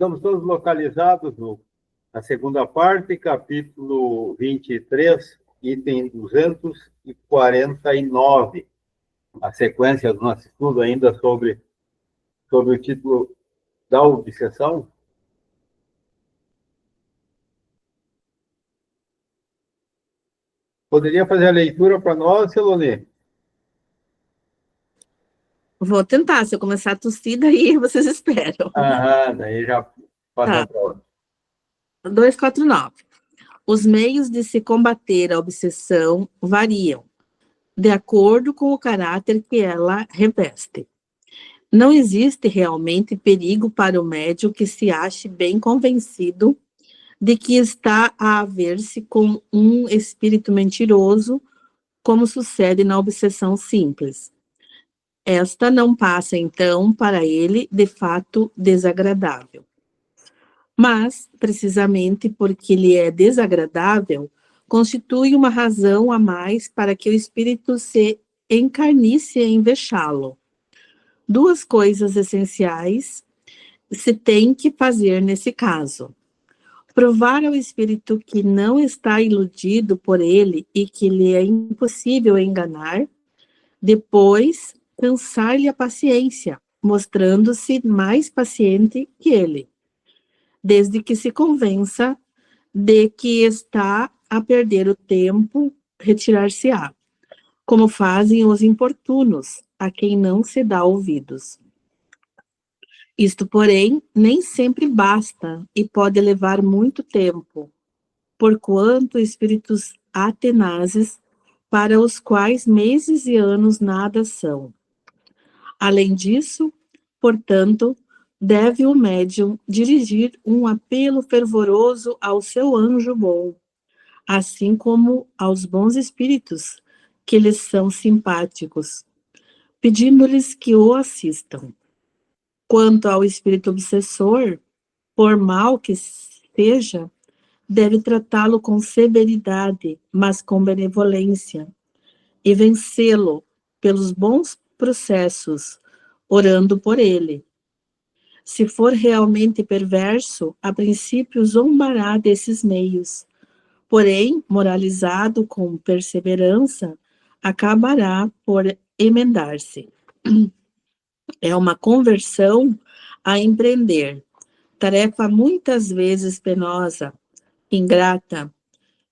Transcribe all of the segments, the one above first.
Estamos todos localizados na segunda parte, capítulo 23, item 249. A sequência do nosso estudo ainda sobre o título da obsessão. Poderia fazer a leitura para nós, Celone? Vou tentar, se eu começar a tossir, daí vocês esperam. Daí já passa para outra. 249. Os meios de se combater a obsessão variam, de acordo com o caráter que ela reveste. Não existe realmente perigo para o médium que se ache bem convencido de que está a haver-se com um espírito mentiroso, como sucede na obsessão simples. Esta não passa, então, para ele, de fato, desagradável. Mas, precisamente porque lhe é desagradável, constitui uma razão a mais para que o espírito se encarnice em vexá-lo. Duas coisas essenciais se tem que fazer nesse caso: provar ao espírito que não está iludido por ele e que lhe é impossível enganar, depois cansar-lhe a paciência, mostrando-se mais paciente que ele, desde que se convença de que está a perder o tempo, retirar-se-á, como fazem os importunos, a quem não se dá ouvidos. Isto, porém, nem sempre basta e pode levar muito tempo, porquanto espíritos há tenazes para os quais meses e anos nada são. Além disso, portanto, deve o médium dirigir um apelo fervoroso ao seu anjo bom, assim como aos bons espíritos que lhes são simpáticos, pedindo-lhes que o assistam. Quanto ao espírito obsessor, por mal que seja, deve tratá-lo com severidade, mas com benevolência, e vencê-lo pelos bons processos, orando por ele. Se for realmente perverso, a princípio zombará desses meios, porém, moralizado com perseverança, acabará por emendar-se. É uma conversão a empreender, tarefa muitas vezes penosa, ingrata,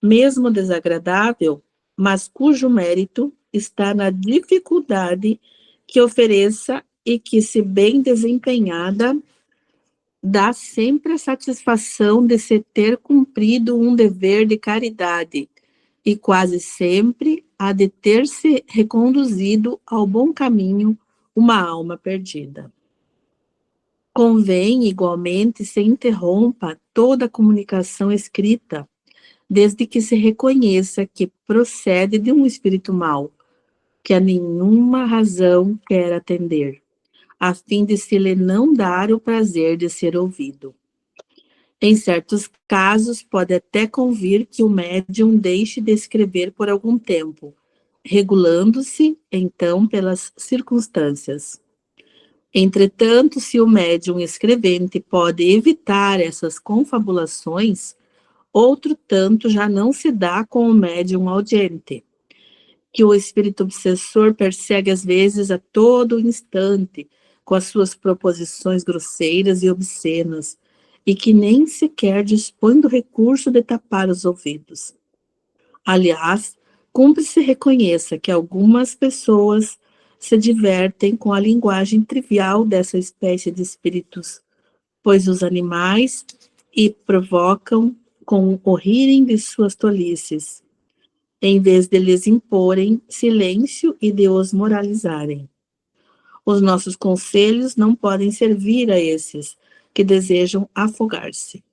mesmo desagradável, mas cujo mérito está na dificuldade que ofereça e que, se bem desempenhada, dá sempre a satisfação de se ter cumprido um dever de caridade e quase sempre a de ter se reconduzido ao bom caminho uma alma perdida. Convém, igualmente, se interrompa toda a comunicação escrita, desde que se reconheça que procede de um espírito mau, que a nenhuma razão quer atender, a fim de se lhe não dar o prazer de ser ouvido. Em certos casos, pode até convir que o médium deixe de escrever por algum tempo, regulando-se, então, pelas circunstâncias. Entretanto, se o médium escrevente pode evitar essas confabulações, outro tanto já não se dá com o médium audiente, que o espírito obsessor persegue às vezes a todo instante, com as suas proposições grosseiras e obscenas, e que nem sequer dispõe do recurso de tapar os ouvidos. Aliás, cumpre se reconheça que algumas pessoas se divertem com a linguagem trivial dessa espécie de espíritos, pois os animais e provocam com o rirem de suas tolices, em vez de lhes imporem silêncio e de os moralizarem. Os nossos conselhos não podem servir a esses que desejam afogar-se.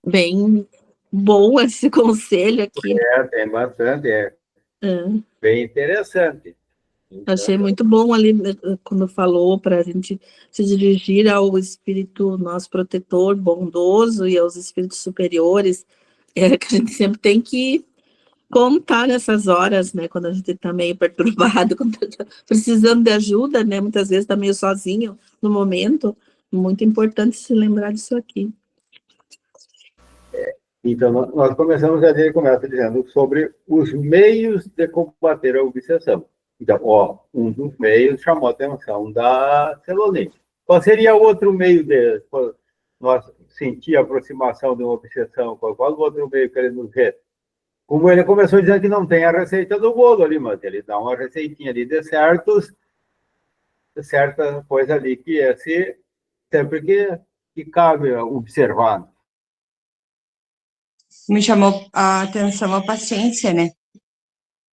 Bem bom esse conselho aqui. Tem bastante, bem interessante. Então, achei muito bom ali, quando falou para a gente se dirigir ao espírito nosso protetor, bondoso, e aos espíritos superiores, que a gente sempre tem que como tá nessas horas, né, quando a gente tá meio perturbado, quando tá precisando de ajuda, né, muitas vezes tá meio sozinho no momento, muito importante se lembrar disso aqui. Então, nós começamos a gente começa dizendo sobre os meios de combater a obsessão. Então, ó, um dos meios chamou a atenção da celulite. Qual seria o outro meio de nós sentir a aproximação de uma obsessão? Qual o outro meio que ele nos vê? Como ele começou dizendo que não tem a receita do bolo ali, mas ele dá uma receitinha ali de certa coisa ali que é sempre que cabe observar. Me chamou a atenção a paciência, né?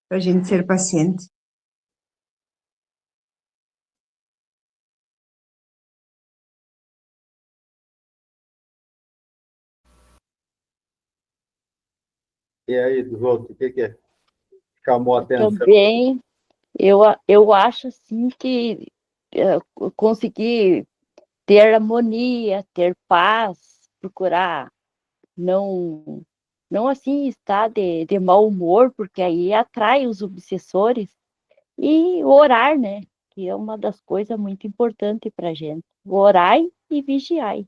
Para a gente ser paciente. E aí, dos outros, o que chamou a atenção? Também, eu acho assim que conseguir ter harmonia, ter paz, procurar não assim estar de mau humor, porque aí atrai os obsessores, e orar, né? Que é uma das coisas muito importantes para a gente. Orai e vigiai.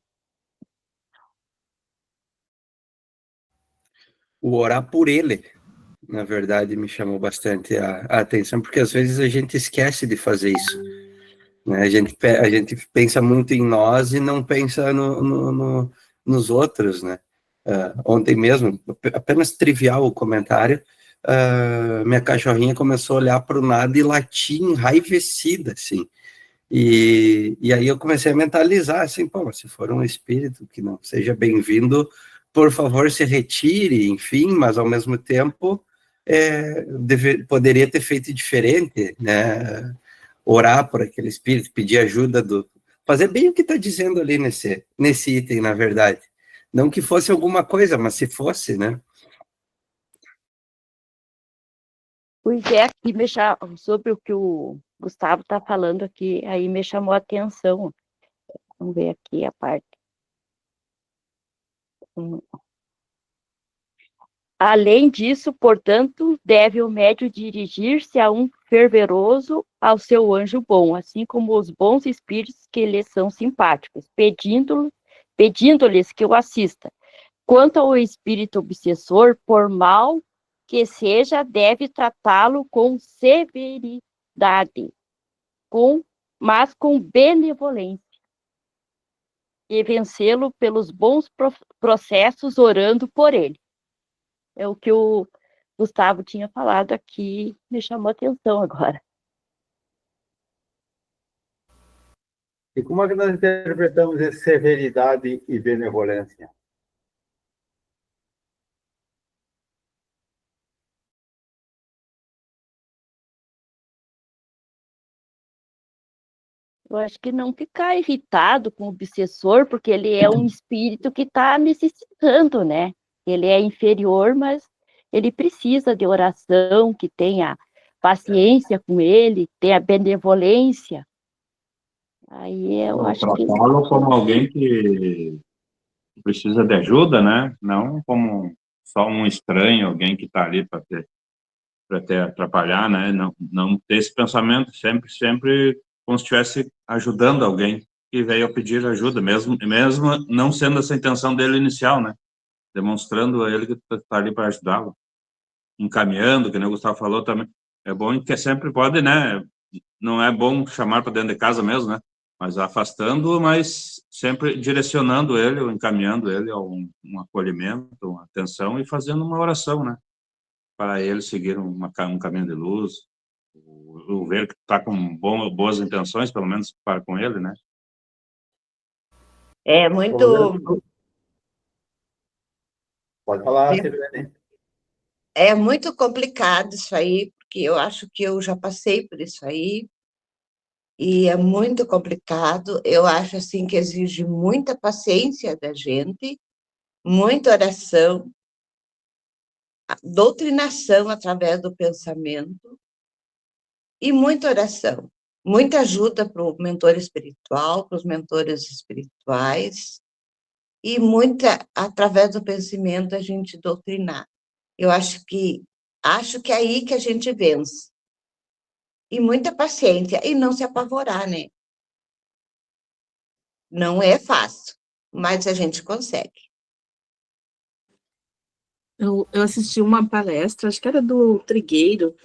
O orar por ele, na verdade, me chamou bastante a atenção, porque às vezes a gente esquece de fazer isso. Né? A gente pensa muito em nós e não pensa nos outros, né? Ontem mesmo, apenas trivial o comentário, minha cachorrinha começou a olhar para o nada e latir enraivecida, assim. E aí eu comecei a mentalizar, assim, pô, se for um espírito que não seja bem-vindo, por favor, se retire, enfim, mas ao mesmo tempo poderia ter feito diferente, né? Orar por aquele espírito, pedir ajuda fazer bem o que está dizendo ali nesse item, na verdade. Não que fosse alguma coisa, mas se fosse, né? Pois é, aqui sobre o que o Gustavo está falando aqui, aí me chamou a atenção. Vamos ver aqui a parte. Além disso, portanto, deve o médium dirigir-se a um fervoroso, ao seu anjo bom, assim como os bons espíritos que lhes são simpáticos, pedindo-lhes que o assista. Quanto ao espírito obsessor, por mal que seja, deve tratá-lo com severidade, mas com benevolência, e vencê-lo pelos bons processos, orando por ele. É o que o Gustavo tinha falado aqui, me chamou a atenção agora. E como é que nós interpretamos essa severidade e benevolência? Eu acho que não ficar irritado com o obsessor, porque ele é um espírito que está necessitando, né? Ele é inferior, mas ele precisa de oração, que tenha paciência com ele, tenha benevolência. Aí eu acho que... Tratá-lo como alguém que precisa de ajuda, né? Não como só um estranho, alguém que está ali para te atrapalhar, né? Não ter esse pensamento sempre como se estivesse ajudando alguém que veio a pedir ajuda, mesmo não sendo essa a intenção dele inicial, né? Demonstrando a ele que está ali para ajudá-lo, encaminhando, que nem o Gustavo falou também. É bom que sempre pode, né? Não é bom chamar para dentro de casa mesmo, né? Mas afastando, mas sempre direcionando ele, ou encaminhando ele a um acolhimento, uma atenção, e fazendo uma oração, né? Para ele seguir um caminho de luz, o ver que está com boas intenções, pelo menos para com ele, né? É muito... Pode falar, Silvia. É muito complicado isso aí, porque eu acho que eu já passei por isso aí, e é muito complicado. Eu acho assim que exige muita paciência da gente, muita oração, doutrinação através do pensamento e muita oração, muita ajuda para o mentor espiritual, para os mentores espirituais, e muita, através do pensamento, a gente doutrinar. Eu acho que Acho que é aí que a gente vence. E muita paciência, e não se apavorar, né? Não é fácil, mas a gente consegue. Eu assisti uma palestra, acho que era do Trigueiro,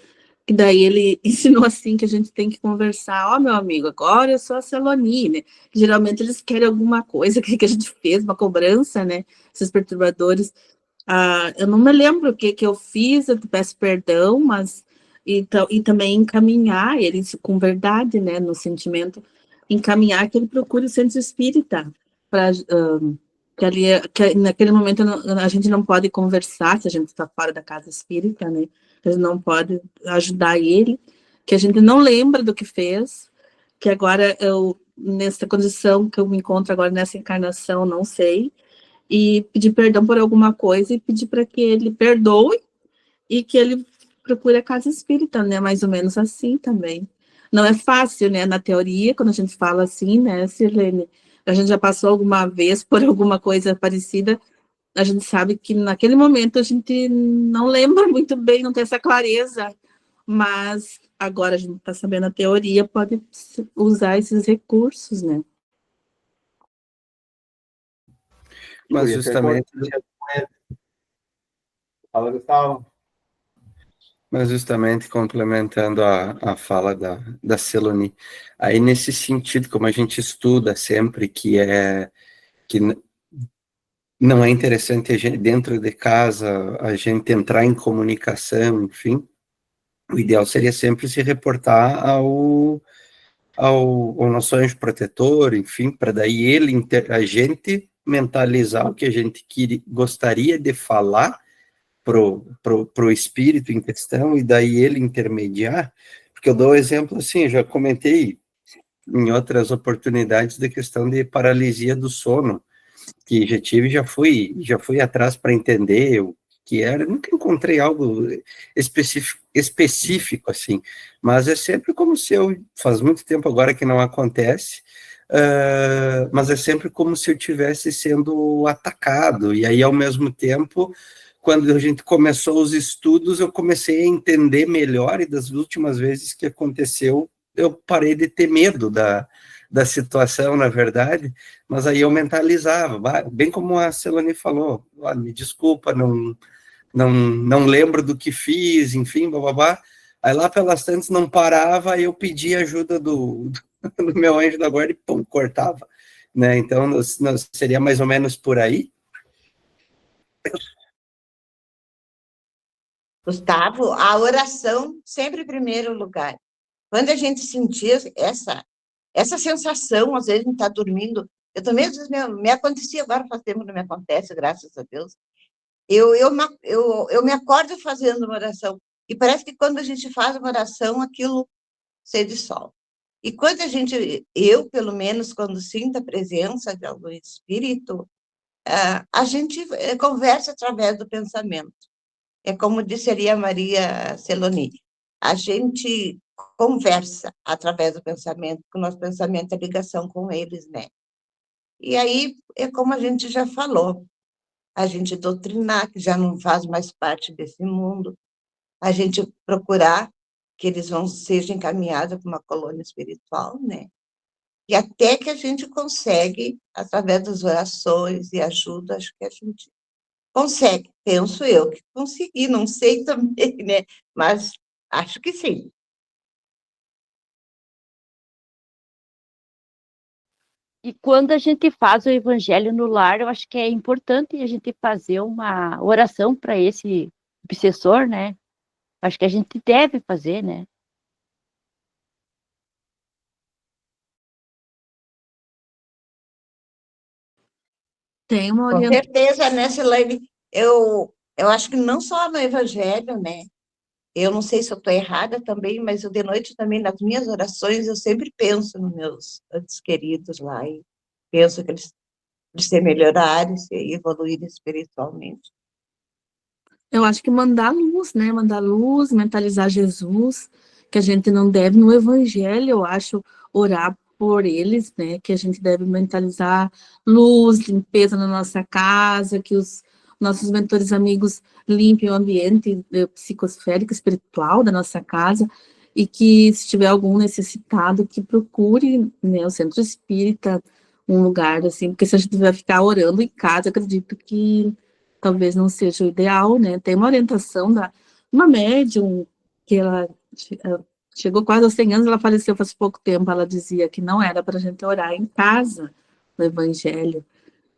e daí ele ensinou assim que a gente tem que conversar, ó, meu amigo, agora eu sou a Celoni, né? Geralmente eles querem alguma coisa que a gente fez, uma cobrança, né? Esses perturbadores. Eu não me lembro o que eu fiz, eu te peço perdão, mas e também encaminhar ele com verdade, né? No sentimento, encaminhar que ele procure o centro espírita, para que naquele momento a gente não pode conversar, se a gente está fora da casa espírita, né? A gente não pode ajudar ele, que a gente não lembra do que fez, que agora nessa condição que eu me encontro agora nessa encarnação, não sei, e pedir perdão por alguma coisa e pedir para que ele perdoe e que ele procure a casa espírita, né? Mais ou menos assim também. Não é fácil, né? Na teoria, quando a gente fala assim, né, Sirlene? A gente já passou alguma vez por alguma coisa parecida, a gente sabe que naquele momento a gente não lembra muito bem, não tem essa clareza, mas agora a gente está sabendo a teoria, pode usar esses recursos, né? Mas Podia ser justamente, Fala, Gustavo. mas justamente complementando a fala da Celoni, aí nesse sentido, como a gente estuda sempre que não é interessante a gente, dentro de casa, a gente entrar em comunicação, enfim, o ideal seria sempre se reportar ao nosso anjo protetor, enfim, para daí a gente mentalizar o que a gente gostaria de falar pro espírito em questão, e daí ele intermediar, porque eu dou um exemplo assim, já comentei em outras oportunidades da questão de paralisia do sono, que já tive, já fui atrás para entender o que era, nunca encontrei algo específico assim, mas é sempre como se faz muito tempo agora que não acontece, mas é sempre como se eu estivesse sendo atacado, e aí ao mesmo tempo, quando a gente começou os estudos, eu comecei a entender melhor, e das últimas vezes que aconteceu, eu parei de ter medo da situação, na verdade, mas aí eu mentalizava, bem como a Celani falou, me desculpa, não lembro do que fiz, enfim, bababá. Aí lá pelas tantas não parava, aí eu pedia ajuda do meu anjo da guarda e pum, cortava, né? Então seria mais ou menos por aí. Gustavo, a oração sempre em primeiro lugar. Quando a gente sentia essa sensação, às vezes, de estar dormindo, eu também, às vezes, me acontecia, agora faz tempo que não me acontece, graças a Deus, eu me acordo fazendo uma oração, e parece que quando a gente faz uma oração, aquilo se dissolve. E quando eu, pelo menos, quando sinto a presença de algum espírito, a gente conversa através do pensamento. É como disseria Maria Celoni, a gente conversa através do pensamento, porque o nosso pensamento é ligação com eles, né? E aí, é como a gente já falou, a gente doutrinar, que já não faz mais parte desse mundo, a gente procurar que eles sejam encaminhados para uma colônia espiritual, né? E até que a gente consegue, através das orações e ajuda, acho que a gente consegue, penso eu que consegui, não sei também, né? Mas acho que sim. E quando a gente faz o evangelho no lar, eu acho que é importante a gente fazer uma oração para esse obsessor, né? Acho que a gente deve fazer, né? Tem uma Com orientação. certeza, né, Silene? Eu acho que não só no evangelho, né? Eu não sei se eu estou errada também, mas eu de noite também, nas minhas orações, eu sempre penso nos meus antes queridos lá, e penso que eles se melhorarem, se evoluírem espiritualmente. Eu acho que mandar luz, né? Mandar luz, mentalizar Jesus, que a gente não deve, no Evangelho, eu acho, orar por eles, né? Que a gente deve mentalizar luz, limpeza na nossa casa, que os nossos mentores amigos limpem o ambiente psicosférico, espiritual da nossa casa, e que se tiver algum necessitado, que procure, né, o centro espírita, um lugar assim, porque se a gente vai ficar orando em casa, acredito que talvez não seja o ideal, né? Tem uma orientação da uma médium que ela chegou quase aos 100 anos, ela faleceu faz pouco tempo, ela dizia que não era para a gente orar em casa no Evangelho.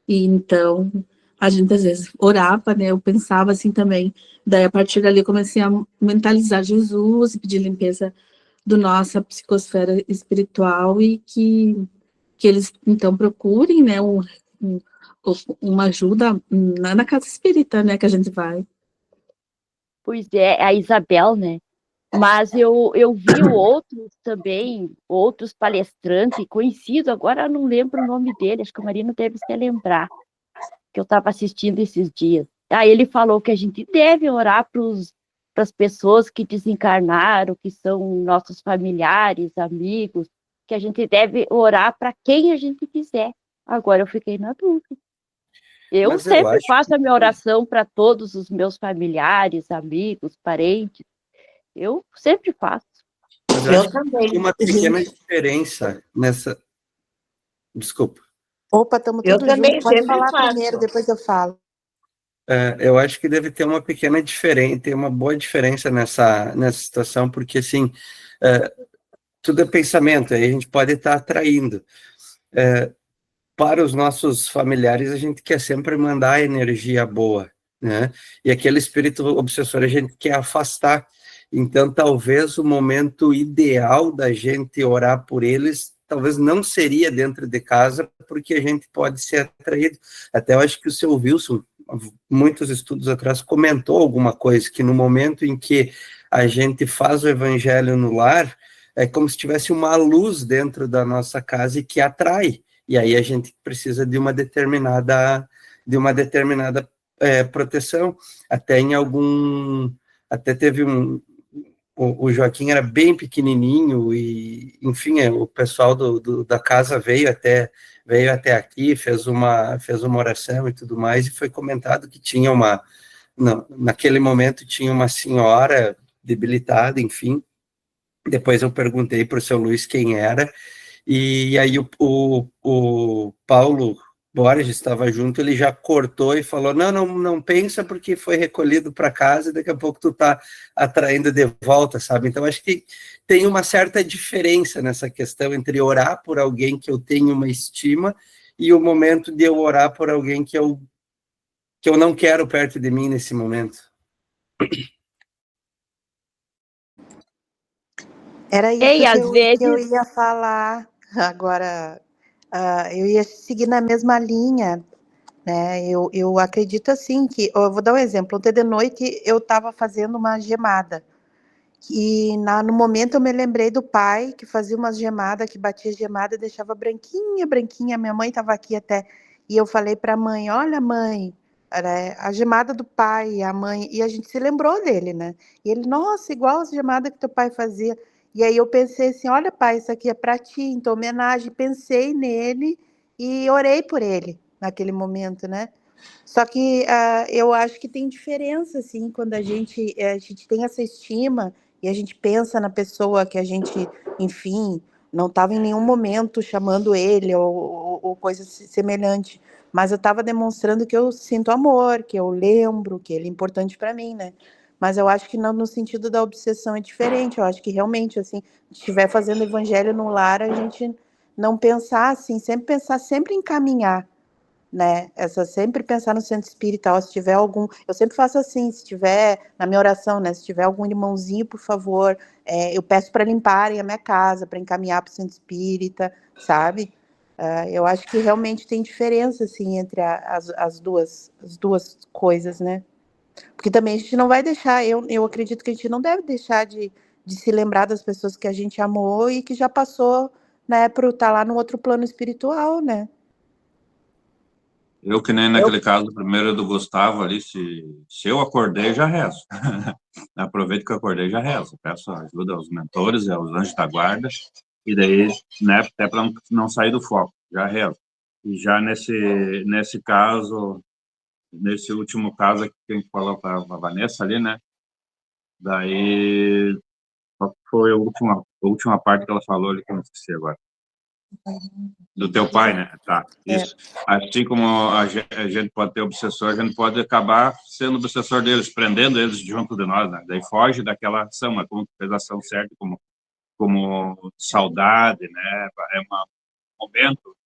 E então, a gente às vezes orava, né? Eu pensava assim também. Daí, a partir dali, eu comecei a mentalizar Jesus e pedir limpeza do nossa psicosfera espiritual e que eles, então, procurem, né? Uma ajuda na casa espírita, né? Que a gente vai. Pois é, a Isabel, né? Mas eu vi outros também, outros palestrantes conhecidos, agora eu não lembro o nome dele, acho que o Marino deve se lembrar, que eu estava assistindo esses dias. Aí ele falou que a gente deve orar para as pessoas que desencarnaram, que são nossos familiares, amigos, que a gente deve orar para quem a gente quiser. Agora eu fiquei na dúvida. Eu Mas eu sempre acho faço a minha que, oração para todos os meus familiares, amigos, parentes. Eu sempre faço. mas eu Eu acho que tem também, uma pequena diferença nessa. Desculpa. Opa, estamos eu tudo junto. também Pode sempre falar primeiro, faço. depois eu falo. Eu acho que deve ter uma pequena diferença, ter uma boa diferença nessa situação, porque assim, tudo é pensamento, aí a gente pode estar atraindo. Para os nossos familiares, a gente quer sempre mandar energia boa, né? E aquele espírito obsessor a gente quer afastar. Então, talvez o momento ideal da gente orar por eles, talvez não seria dentro de casa, porque a gente pode ser atraído. Até eu acho que o seu Wilson, muitos estudos atrás, comentou alguma coisa, que no momento em que a gente faz o evangelho no lar, é como se tivesse uma luz dentro da nossa casa e que atrai. E aí a gente precisa de uma determinada proteção. Até teve o Joaquim era bem pequenininho e, enfim, o pessoal da casa veio até aqui, fez uma oração e tudo mais, e foi comentado que tinha naquele momento tinha uma senhora debilitada, enfim. Depois eu perguntei para o seu Luiz quem era, e aí o Paulo Borges estava junto, ele já cortou e falou, não pensa porque foi recolhido para casa e daqui a pouco tu tá atraindo de volta, sabe? Então, acho que tem uma certa diferença nessa questão entre orar por alguém que eu tenho uma estima e o momento de eu orar por alguém que eu não quero perto de mim nesse momento. Era isso E às que eu vezes, ia falar agora. Eu ia seguir na mesma linha, né? Eu acredito assim que, eu vou dar um exemplo. Ontem de noite eu estava fazendo uma gemada e no momento eu me lembrei do pai que fazia umas gemadas, que batia gemada e deixava branquinha, branquinha. Minha mãe estava aqui até e eu falei para a mãe: olha, mãe, a gemada do pai, a mãe, e a gente se lembrou dele, né? E ele, nossa, igual as gemadas que teu pai fazia. E aí eu pensei assim, olha, pai, isso aqui é para ti, então homenagem. Pensei nele e orei por ele naquele momento, né? Só que eu acho que tem diferença, assim, quando a gente tem essa estima e a gente pensa na pessoa que a gente, enfim, não estava em nenhum momento chamando ele ou coisa semelhante, mas eu estava demonstrando que eu sinto amor, que eu lembro, que ele é importante para mim, né? Mas eu acho que não, no sentido da obsessão é diferente. Eu acho que realmente, assim, se estiver fazendo evangelho no lar, a gente não pensar assim, sempre pensar, sempre encaminhar, né? Sempre pensar no centro espiritual. Se tiver algum, eu sempre faço assim, se tiver na minha oração, né? Se tiver algum irmãozinho, por favor, eu peço para limparem a minha casa, para encaminhar para o centro espírita, sabe? Eu acho que realmente tem diferença, assim, entre as duas coisas, né? Porque também a gente não vai deixar, eu acredito que a gente não deve deixar de se lembrar das pessoas que a gente amou e que já passou, né, para estar lá no outro plano espiritual, né? Eu, que nem naquele caso primeiro do Gustavo ali, se eu acordei, já rezo. Aproveito que eu acordei, já rezo. Peço ajuda aos mentores e aos anjos da guarda, e daí, né, até para não sair do foco, já rezo. E já nesse caso, nesse último caso que a gente falou com a Vanessa ali, né? Daí, qual que foi a última parte que ela falou ali, que eu não esqueci agora. Do teu pai, né? Tá, isso. Assim como a gente pode ter obsessor, a gente pode acabar sendo obsessor deles, prendendo eles junto de nós, né? Daí foge daquela ação, é como tu fez a ação certa, como saudade, né? É um momento,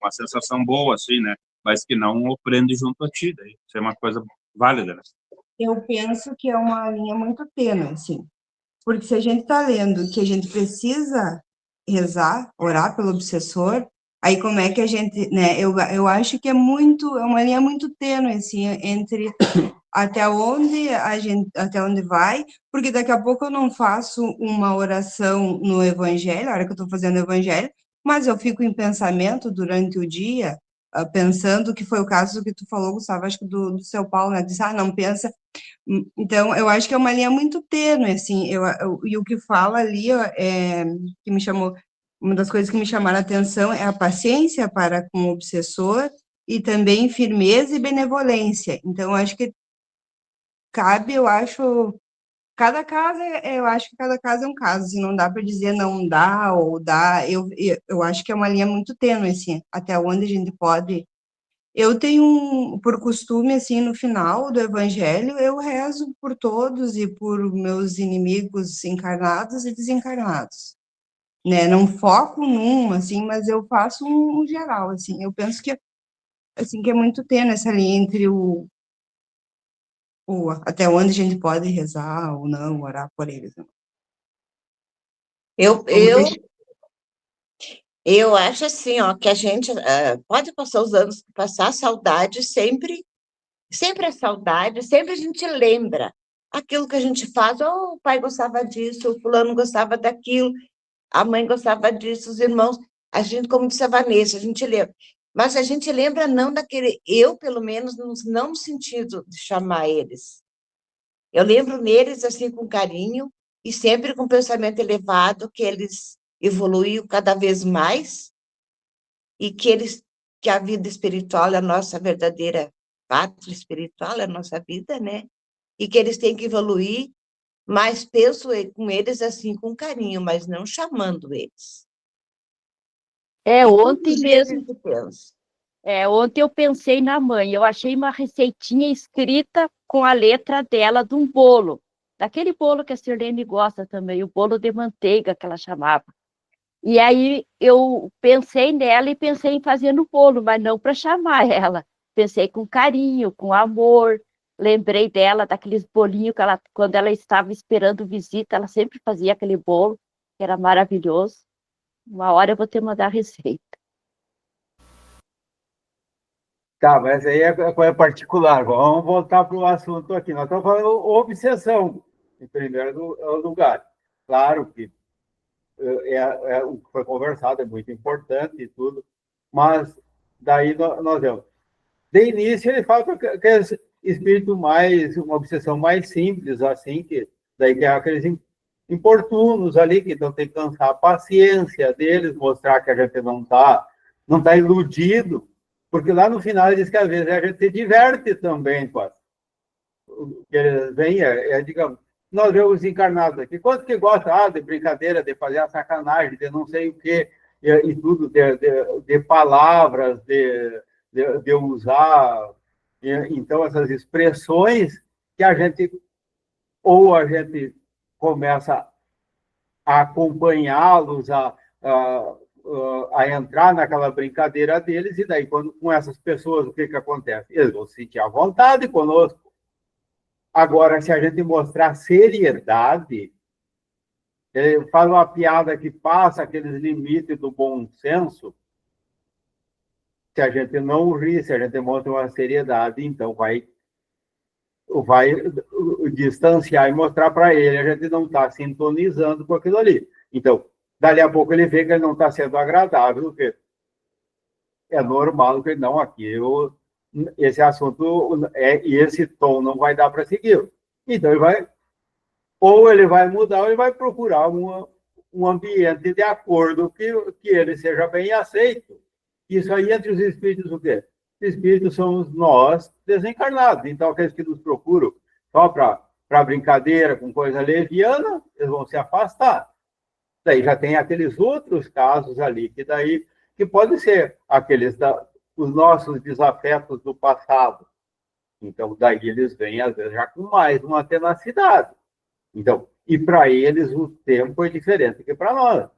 uma sensação boa, assim, né? Mas que não o prende junto a ti, daí isso é uma coisa válida, né? Eu penso que é uma linha muito tênue, assim, porque se a gente está lendo que a gente precisa rezar, orar pelo obsessor, aí como é que a gente, né, eu acho que é uma linha muito tênue, assim, entre até onde vai, porque daqui a pouco eu não faço uma oração no evangelho, a hora que eu estou fazendo o evangelho, mas eu fico em pensamento durante o dia, pensando, que foi o caso que tu falou, Gustavo, acho que do seu Paulo, né, disse, não pensa. Então, eu acho que é uma linha muito tênue, assim, e o que fala ali, que me chamou, uma das coisas que me chamaram a atenção é a paciência para com o obsessor e também firmeza e benevolência. Então, eu acho que cabe, eu acho que cada caso é um caso, assim, não dá para dizer não dá ou dá, eu acho que é uma linha muito tênue, assim, até onde a gente pode. Eu tenho, por costume, assim, no final do evangelho, eu rezo por todos e por meus inimigos encarnados e desencarnados, né, não foco num, assim, mas eu faço um geral, assim, eu penso que, assim, que é muito tênue essa linha entre até onde a gente pode rezar ou não, orar por eles. Né? Eu acho assim, ó, que a gente pode passar os anos, passar a saudade sempre a saudade, sempre a gente lembra aquilo que a gente faz, o pai gostava disso, o fulano gostava daquilo, a mãe gostava disso, os irmãos, a gente, como disse a Vanessa, a gente lembra. Mas a gente lembra não daquele, eu, pelo menos, não no sentido de chamar eles. Eu lembro neles, assim, com carinho, e sempre com pensamento elevado, que eles evoluíam cada vez mais, e que a vida espiritual é a nossa verdadeira pátria espiritual, é a nossa vida, né? E que eles têm que evoluir, mas penso com eles assim, com carinho, mas não chamando eles. Ontem mesmo. Penso. Ontem eu pensei na mãe. Eu achei uma receitinha escrita com a letra dela de um bolo. Daquele bolo que a Sirlene gosta também, o bolo de manteiga que ela chamava. E aí eu pensei nela e pensei em fazer no bolo, mas não para chamar ela. Pensei com carinho, com amor. Lembrei dela, daqueles bolinhos que ela, quando ela estava esperando visita, ela sempre fazia aquele bolo, que era maravilhoso. Uma hora eu vou ter que mandar a receita. Tá, mas aí é particular. Vamos voltar para o assunto aqui. Nós estamos falando obsessão, em primeiro lugar. Claro que o que foi conversado é muito importante e tudo, mas daí nós vemos. De início, ele fala que é espírito mais, uma obsessão mais simples, assim, que daí tem aqueles importunos ali, que então tem que cansar a paciência deles, mostrar que a gente não tá iludido, porque lá no final ele diz que às vezes a gente se diverte também com o que eles veem, digamos, nós vemos os encarnados aqui, quanto que gosta de brincadeira, de fazer a sacanagem, de não sei o quê, e tudo, de palavras, de usar, então, essas expressões que a gente começa a acompanhá-los, a entrar naquela brincadeira deles, e daí, com essas pessoas, o que acontece? Eles vão se sentir à vontade conosco. Agora, se a gente mostrar seriedade, faz uma piada que passa aqueles limites do bom senso, se a gente não rir, se a gente mostra uma seriedade, então vai distanciar e mostrar para ele, a gente não está sintonizando com aquilo ali. Então, dali a pouco ele vê que ele não está sendo agradável, porque é normal que não, aqui esse assunto e esse tom não vai dar para seguir. Então, ele vai mudar, ou ele vai procurar um ambiente de acordo que ele seja bem aceito. Isso aí, entre os espíritos, o quê? espíritos somos nós desencarnados. Então, aqueles que nos procuram só para brincadeira, com coisa leviana, eles vão se afastar. Daí já tem aqueles outros casos ali, que podem ser aqueles os nossos desafetos do passado. Então, daí eles vêm, às vezes, já com mais uma tenacidade. Então, e para eles o tempo é diferente que para nós.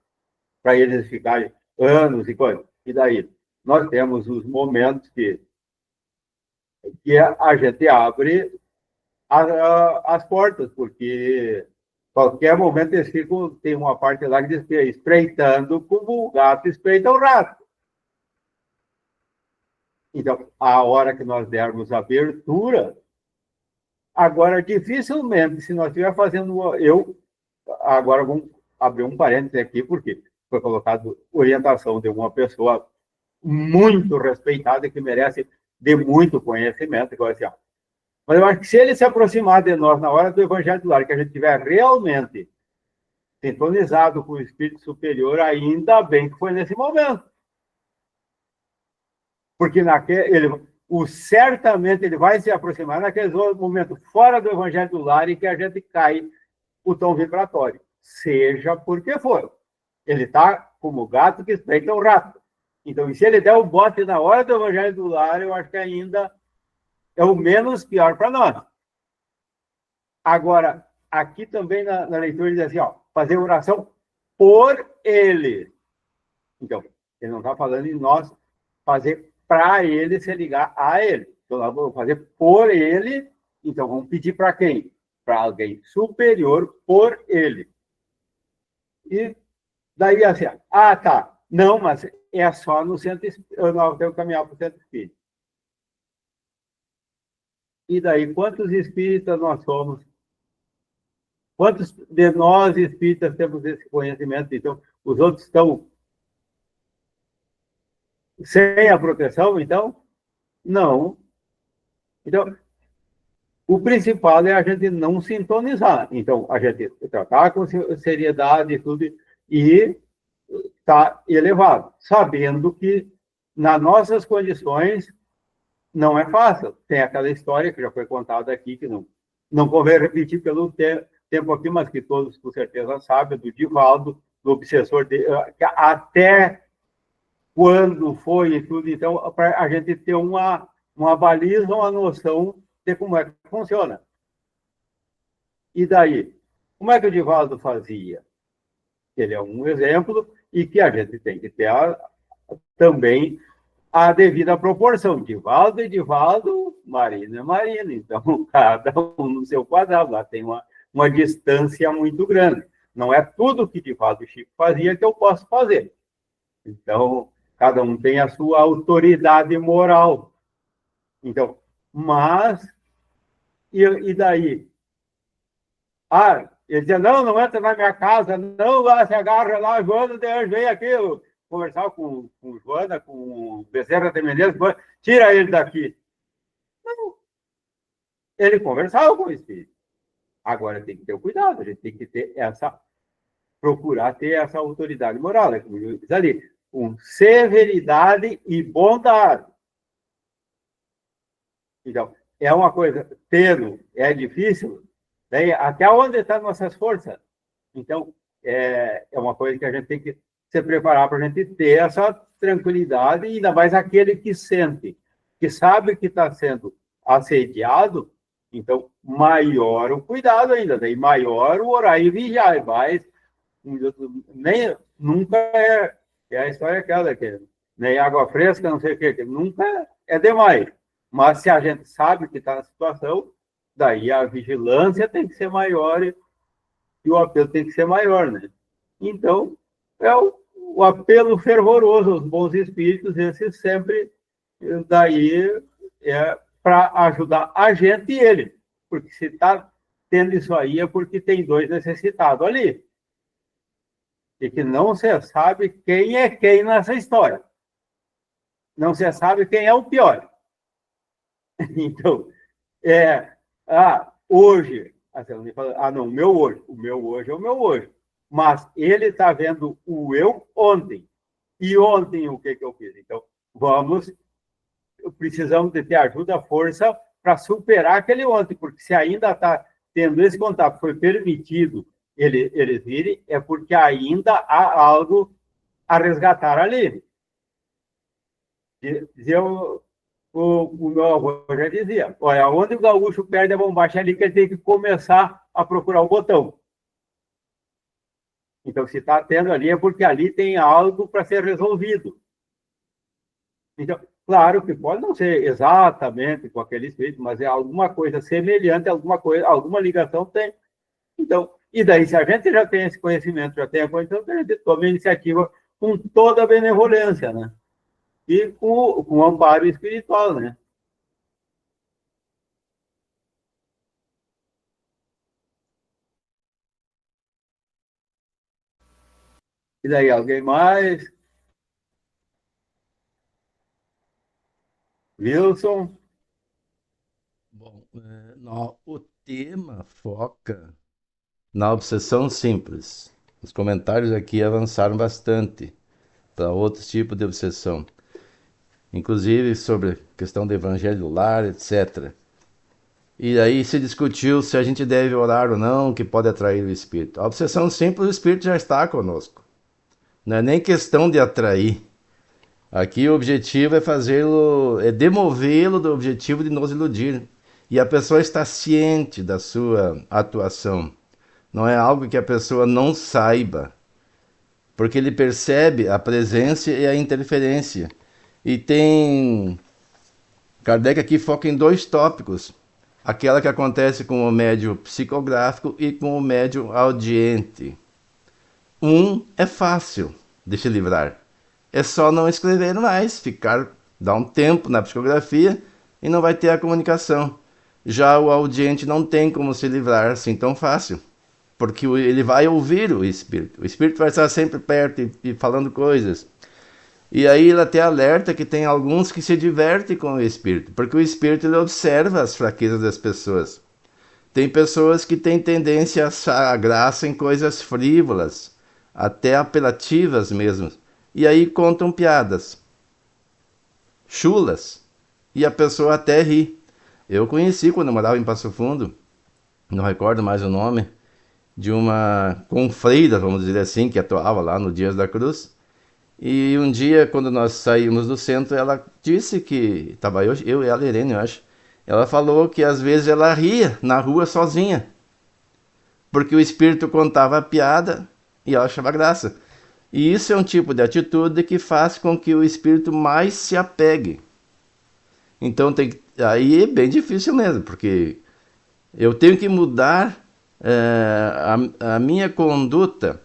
Para eles ficarem anos e coisas. E daí, nós temos os momentos que a gente abre as portas, porque qualquer momento eles ficam, tem uma parte lá que diz que é espreitando como o gato espreita o rato. Então, a hora que nós dermos abertura, agora, dificilmente, se nós estivermos fazendo... Agora, vamos abrir um parênteses aqui, porque foi colocado orientação de uma pessoa muito respeitada, que merece de muito conhecimento, assim, ó. Mas eu acho que se ele se aproximar de nós na hora do Evangelho do Lar, que a gente estiver realmente sintonizado com o Espírito Superior, ainda bem que foi nesse momento. Porque certamente ele vai se aproximar naqueles momentos fora do Evangelho do Lar em que a gente cai o tom vibratório. Seja por que for. Ele está como o gato que espreita o rato. Então, e se ele der o bote na hora do Evangelho do Lar, eu acho que ainda é o menos pior para nós. Agora, aqui também na leitura ele diz assim, ó, fazer oração por ele. Então, ele não está falando em nós fazer para ele se ligar a ele. Então, nós vamos fazer por ele. Então, vamos pedir para quem? Para alguém superior por ele. E daí assim, tá. Não, mas é só no centro espírita. Eu não tenho que caminhar para o centro espírita. E daí, quantos espíritas nós somos? Quantos de nós espíritas temos esse conhecimento? Então, os outros estão sem a proteção, então? Não. Então, o principal é a gente não sintonizar. Então, a gente tratar com seriedade e tudo, e está elevado, sabendo que, nas nossas condições, não é fácil. Tem aquela história que já foi contada aqui, que não convém repetir pelo tempo aqui, mas que todos, com certeza, sabem, do Divaldo, do obsessor, até quando foi e tudo. Então, para a gente ter uma baliza, uma noção de como é que funciona. E daí? Como é que o Divaldo fazia? Ele é um exemplo e que a gente tem que ter também a devida proporção. Divaldo é Divaldo, Marina é Marina. Então, cada um no seu quadrado. Lá tem uma distância muito grande. Não é tudo que Divaldo e Chico fazia que eu posso fazer. Então, cada um tem a sua autoridade moral. Então, mas... E daí? Ele dizia, não entra na minha casa, não se agarra lá, Joana, vem aqui conversar com Joana, com Bezerra de Menezes, tira ele daqui. Não. Ele conversava com o Espírito. Agora tem que ter cuidado, a gente tem que ter procurar ter essa autoridade moral, né? Como eu disse ali, com severidade e bondade. Então, é uma coisa tênue, é difícil, né? Até onde estão nossas forças? Então, é uma coisa que a gente tem que se preparar para a gente ter essa tranquilidade, e ainda mais aquele que sente, que sabe que está sendo assediado, então, maior o cuidado ainda, daí maior o orar e vigiar, mas nunca é a história aquela, que nem água fresca, não sei o que nunca é demais. Mas se a gente sabe que está na situação, daí a vigilância tem que ser maior e o apelo tem que ser maior, né? Então, é o apelo fervoroso aos bons espíritos, esse sempre, daí, é para ajudar a gente e ele. Porque se está tendo isso aí é porque tem dois necessitados ali. E que não se sabe quem é quem nessa história. Não se sabe quem é o pior. Então, hoje, não, o meu hoje é o meu hoje. Mas ele está vendo o eu ontem. E ontem o que eu fiz? Então, vamos precisamos de ter ajuda, força para superar aquele ontem, porque se ainda está tendo esse contato, foi permitido eles virem, é porque ainda há algo a resgatar ali. Dizia o meu avô já dizia, olha, onde o gaúcho perde a bombacha é ali que ele tem que começar a procurar o botão. Então, se está tendo ali, é porque ali tem algo para ser resolvido. Então, claro que pode não ser exatamente com aquele espírito, mas é alguma coisa semelhante, alguma coisa, alguma ligação tem. Então, e daí, se a gente já tem esse conhecimento, já tem a condição, a gente toma a iniciativa com toda a benevolência, né? E com o amparo espiritual, né? E daí, alguém mais? Wilson? Bom, o tema foca na obsessão simples. Os comentários aqui avançaram bastante para outros tipos de obsessão, inclusive sobre a questão do evangelho do lar, etc. E aí se discutiu se a gente deve orar ou não, que pode atrair o espírito. A obsessão simples, o espírito já está conosco. Não é nem questão de atrair. Aqui o objetivo é fazê-lo, é demovê-lo do objetivo de nos iludir. E a pessoa está ciente da sua atuação. Não é algo que a pessoa não saiba, porque ele percebe a presença e a interferência. E tem... Kardec aqui foca em 2 tópicos. Aquela que acontece com o médium psicográfico e com o médium audiente. É fácil de se livrar. É só não escrever mais, dar um tempo na psicografia e não vai ter a comunicação. Já o audiente não tem como se livrar assim tão fácil, porque ele vai ouvir o espírito. O espírito vai estar sempre perto e falando coisas. E aí ele até alerta que tem alguns que se divertem com o espírito, porque o espírito ele observa as fraquezas das pessoas. Tem pessoas que têm tendência a achar a graça em coisas frívolas, até apelativas mesmo. E aí contam piadas chulas e a pessoa até ri. Eu conheci quando eu morava em Passo Fundo, não recordo mais o nome, de uma confreira, vamos dizer assim, que atuava lá no Dias da Cruz. E um dia, quando nós saímos do centro, ela disse que, estava eu e ela, Irene, eu acho, ela falou que às vezes ela ria na rua sozinha, porque o espírito contava a piada e ela achava graça. E isso é um tipo de atitude que faz com que o espírito mais se apegue. Então aí é bem difícil mesmo, porque eu tenho que mudar a minha conduta.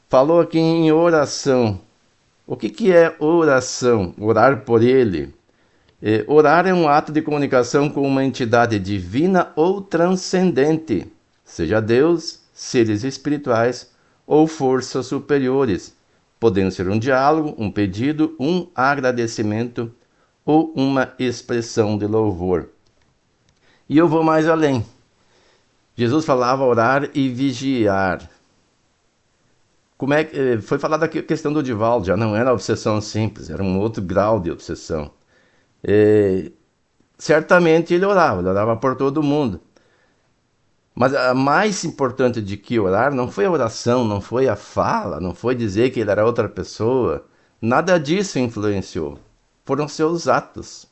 Falou aqui em oração. O que é oração? Orar por ele. Orar é um ato de comunicação com uma entidade divina ou transcendente, seja Deus, seres espirituais ou forças superiores, podendo ser um diálogo, um pedido, um agradecimento ou uma expressão de louvor. E eu vou mais além. Jesus falava orar e vigiar. Foi falada aqui a questão do Divaldo, já não era obsessão simples, era um outro grau de obsessão. Certamente ele orava por todo mundo. Mas a mais importante de que orar não foi a oração, não foi a fala, não foi dizer que ele era outra pessoa. Nada disso influenciou. Foram seus atos.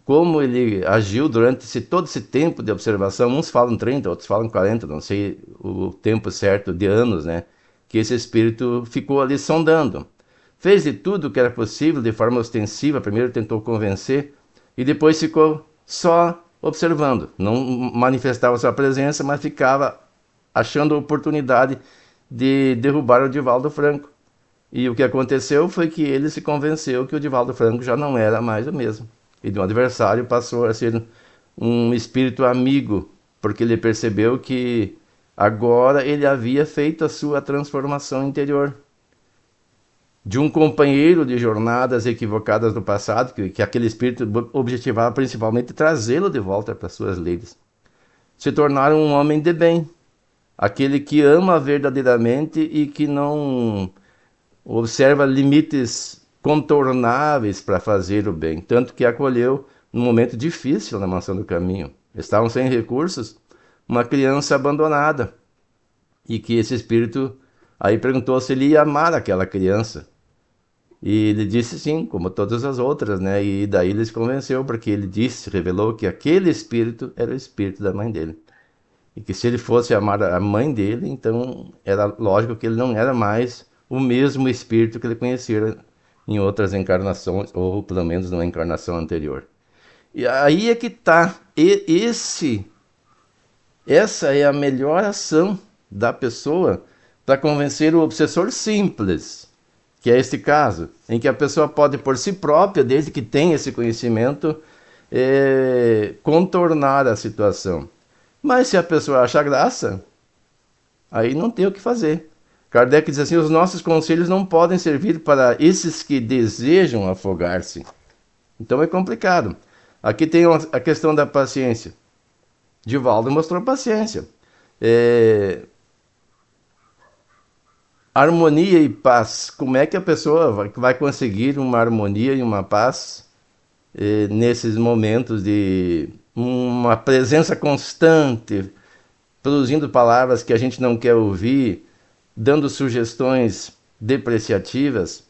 Como ele agiu durante todo esse tempo de observação, uns falam 30, outros falam 40, não sei o tempo certo de anos, né? Que esse espírito ficou ali sondando. Fez de tudo o que era possível de forma ostensiva, primeiro tentou convencer e depois ficou só observando. Não manifestava sua presença, mas ficava achando a oportunidade de derrubar o Divaldo Franco. E o que aconteceu foi que ele se convenceu que o Divaldo Franco já não era mais o mesmo. E de um adversário passou a ser um espírito amigo, porque ele percebeu que agora ele havia feito a sua transformação interior. De um companheiro de jornadas equivocadas do passado, que aquele espírito objetivava principalmente trazê-lo de volta para suas leis. Se tornaram um homem de bem, aquele que ama verdadeiramente e que não observa limites contornáveis para fazer o bem, tanto que acolheu num momento difícil na Mansão do Caminho. Estavam sem recursos, uma criança abandonada, e que esse espírito aí perguntou se ele ia amar aquela criança. E ele disse sim, como todas as outras, né? E daí ele se convenceu, porque ele disse, revelou que aquele espírito era o espírito da mãe dele. E que se ele fosse amar a mãe dele, então era lógico que ele não era mais o mesmo espírito que ele conhecia em outras encarnações, ou pelo menos numa encarnação anterior. E aí é que está. Essa é a melhor ação da pessoa para convencer o obsessor simples, que é este caso, em que a pessoa pode por si própria, desde que tenha esse conhecimento, contornar a situação. Mas se a pessoa acha graça, aí não tem o que fazer. Kardec diz assim, os nossos conselhos não podem servir para esses que desejam afogar-se. Então é complicado. Aqui tem a questão da paciência. Divaldo mostrou paciência. Harmonia e paz. Como é que a pessoa vai conseguir uma harmonia e uma paz nesses momentos de uma presença constante, produzindo palavras que a gente não quer ouvir, dando sugestões depreciativas?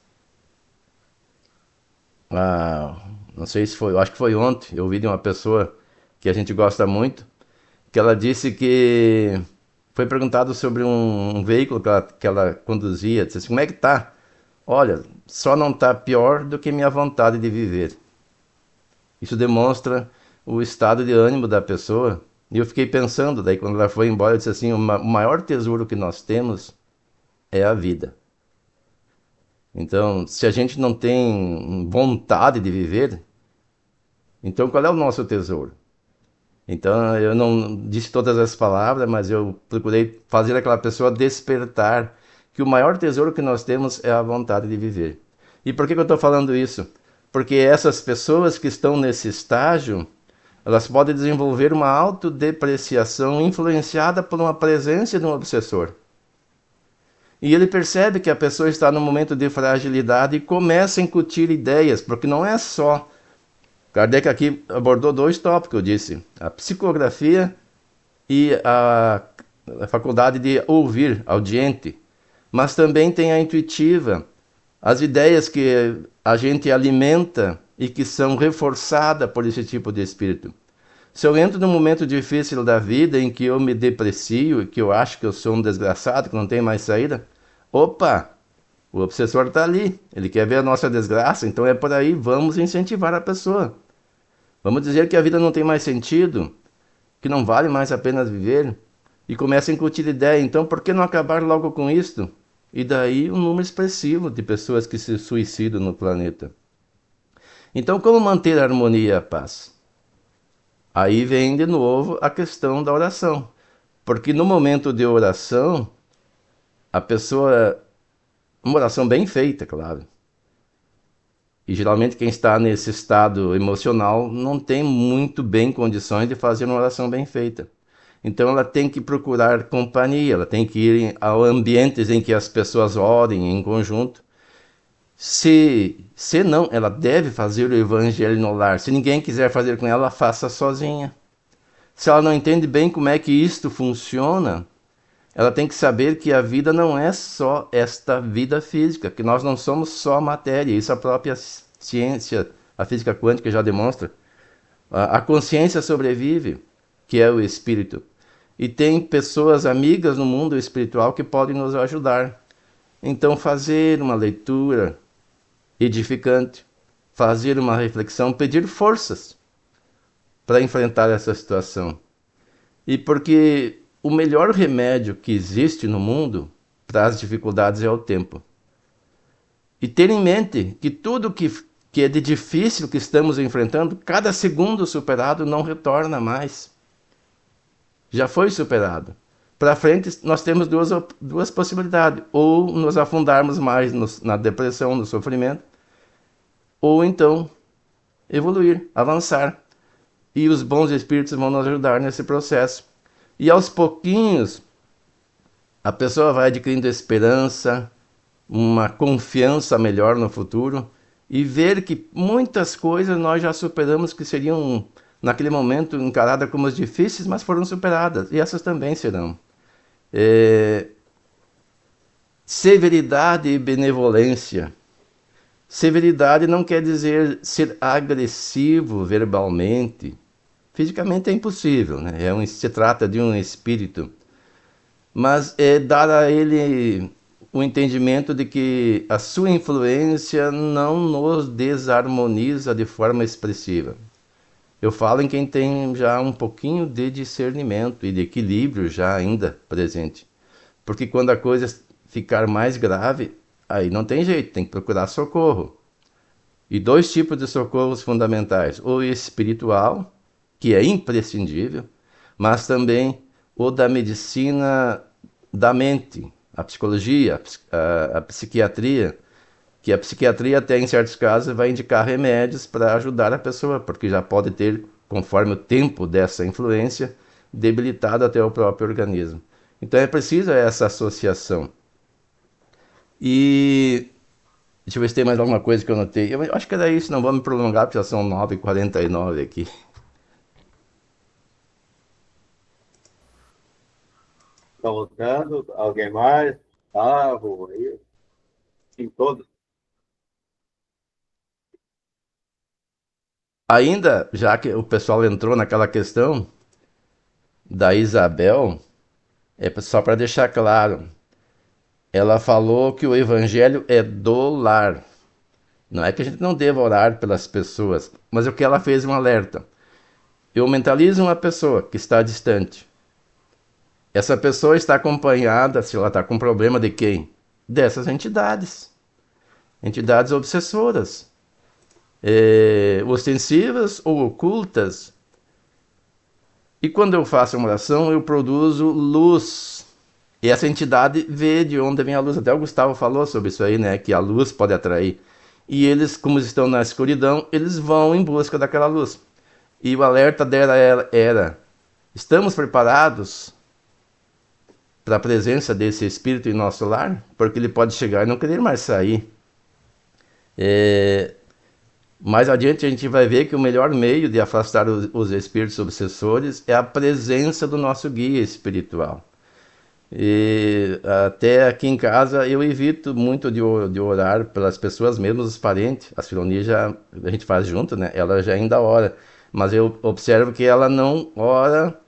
Não sei se foi, eu acho que foi ontem, eu ouvi de uma pessoa que a gente gosta muito, que ela disse que foi perguntado sobre um veículo que ela conduzia, disse assim, como é que tá? Olha, só não tá pior do que minha vontade de viver. Isso demonstra o estado de ânimo da pessoa. E eu fiquei pensando, daí quando ela foi embora, eu disse assim, o maior tesouro que nós temos é a vida. Então, se a gente não tem vontade de viver, então qual é o nosso tesouro? Então, eu não disse todas as palavras, mas eu procurei fazer aquela pessoa despertar que o maior tesouro que nós temos é a vontade de viver. E por que eu estou falando isso? Porque essas pessoas que estão nesse estágio, elas podem desenvolver uma autodepreciação influenciada por uma presença de um obsessor. E ele percebe que a pessoa está num momento de fragilidade e começa a incutir ideias, porque não é só... Kardec aqui abordou 2 tópicos, eu disse, a psicografia e a faculdade de ouvir, audiente, mas também tem a intuitiva, as ideias que a gente alimenta e que são reforçadas por esse tipo de espírito. Se eu entro num momento difícil da vida em que eu me deprecio, que eu acho que eu sou um desgraçado, que não tem mais saída, opa, o obsessor está ali, ele quer ver a nossa desgraça, então é por aí, vamos incentivar a pessoa. Vamos dizer que a vida não tem mais sentido, que não vale mais a pena viver, e começa a incutir ideia, então por que não acabar logo com isto? E daí um número expressivo de pessoas que se suicidam no planeta. Então como manter a harmonia e a paz? Aí vem de novo a questão da oração, porque no momento de oração, a pessoa, uma oração bem feita, claro, e geralmente quem está nesse estado emocional não tem muito bem condições de fazer uma oração bem feita. Então ela tem que procurar companhia, ela tem que ir a ambientes em que as pessoas orem em conjunto. Se não, ela deve fazer o evangelho no lar. Se ninguém quiser fazer com ela, faça sozinha. Se ela não entende bem como é que isto funciona, ela tem que saber que a vida não é só esta vida física, que nós não somos só matéria. Isso a própria ciência, a física quântica já demonstra. A consciência sobrevive, que é o espírito. E tem pessoas amigas no mundo espiritual que podem nos ajudar. Então fazer uma leitura edificante, fazer uma reflexão, pedir forças para enfrentar essa situação. E porque o melhor remédio que existe no mundo para as dificuldades é o tempo. E ter em mente que tudo que é de difícil que estamos enfrentando, cada segundo superado não retorna mais. Já foi superado. Para frente, nós temos duas possibilidades. Ou nos afundarmos mais na depressão, no sofrimento, ou então evoluir, avançar. E os bons espíritos vão nos ajudar nesse processo. E aos pouquinhos, a pessoa vai adquirindo esperança, uma confiança melhor no futuro, e ver que muitas coisas nós já superamos que seriam, naquele momento, encaradas como as difíceis, mas foram superadas, e essas também serão. Severidade e benevolência. Severidade não quer dizer ser agressivo verbalmente. Fisicamente é impossível, né? Se trata de um espírito. Mas é dar a ele o entendimento de que a sua influência não nos desarmoniza de forma expressiva. Eu falo em quem tem já um pouquinho de discernimento e de equilíbrio já ainda presente. Porque quando a coisa ficar mais grave, aí não tem jeito, tem que procurar socorro. E 2 tipos de socorros fundamentais: o espiritual, que é imprescindível, mas também o da medicina da mente, a psicologia, a psiquiatria, que a psiquiatria até em certos casos vai indicar remédios para ajudar a pessoa, porque já pode ter, conforme o tempo dessa influência, debilitado até o próprio organismo. Então é preciso essa associação. E deixa eu ver se tem mais alguma coisa que eu notei. Eu acho que era isso, não vamos me prolongar, porque já são 9h49 aqui. Está voltando? Alguém mais? Vou aí. Em todos. Ainda, já que o pessoal entrou naquela questão da Isabel, é só para deixar claro, ela falou que o evangelho é do lar. Não é que a gente não deva orar pelas pessoas, mas o que ela fez um alerta. Eu mentalizo uma pessoa que está distante. Essa pessoa está acompanhada, se ela está com problema de quem? Dessas entidades. Entidades obsessoras. Ostensivas ou ocultas. E quando eu faço uma oração, eu produzo luz. E essa entidade vê de onde vem a luz. Até o Gustavo falou sobre isso aí, né? Que a luz pode atrair. E eles, como estão na escuridão, eles vão em busca daquela luz. E o alerta dela era: estamos preparados para a presença desse espírito em nosso lar? Porque ele pode chegar e não querer mais sair. Mais adiante a gente vai ver que o melhor meio de afastar os espíritos obsessores é a presença do nosso guia espiritual. E até aqui em casa eu evito muito de orar pelas pessoas, mesmo os parentes. A Filoni a gente faz junto, né? Ela já ainda ora, mas eu observo que ela não ora,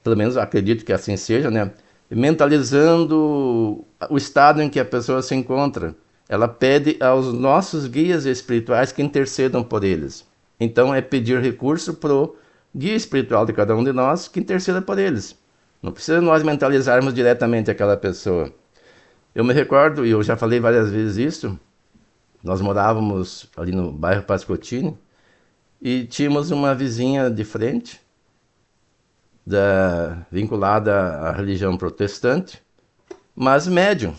pelo menos acredito que assim seja, né? Mentalizando o estado em que a pessoa se encontra. Ela pede aos nossos guias espirituais que intercedam por eles. Então é pedir recurso para o guia espiritual de cada um de nós que interceda por eles. Não precisa nós mentalizarmos diretamente aquela pessoa. Eu me recordo, e eu já falei várias vezes isso, nós morávamos ali no bairro Pascotini e tínhamos uma vizinha de frente, vinculada à religião protestante, mas médium.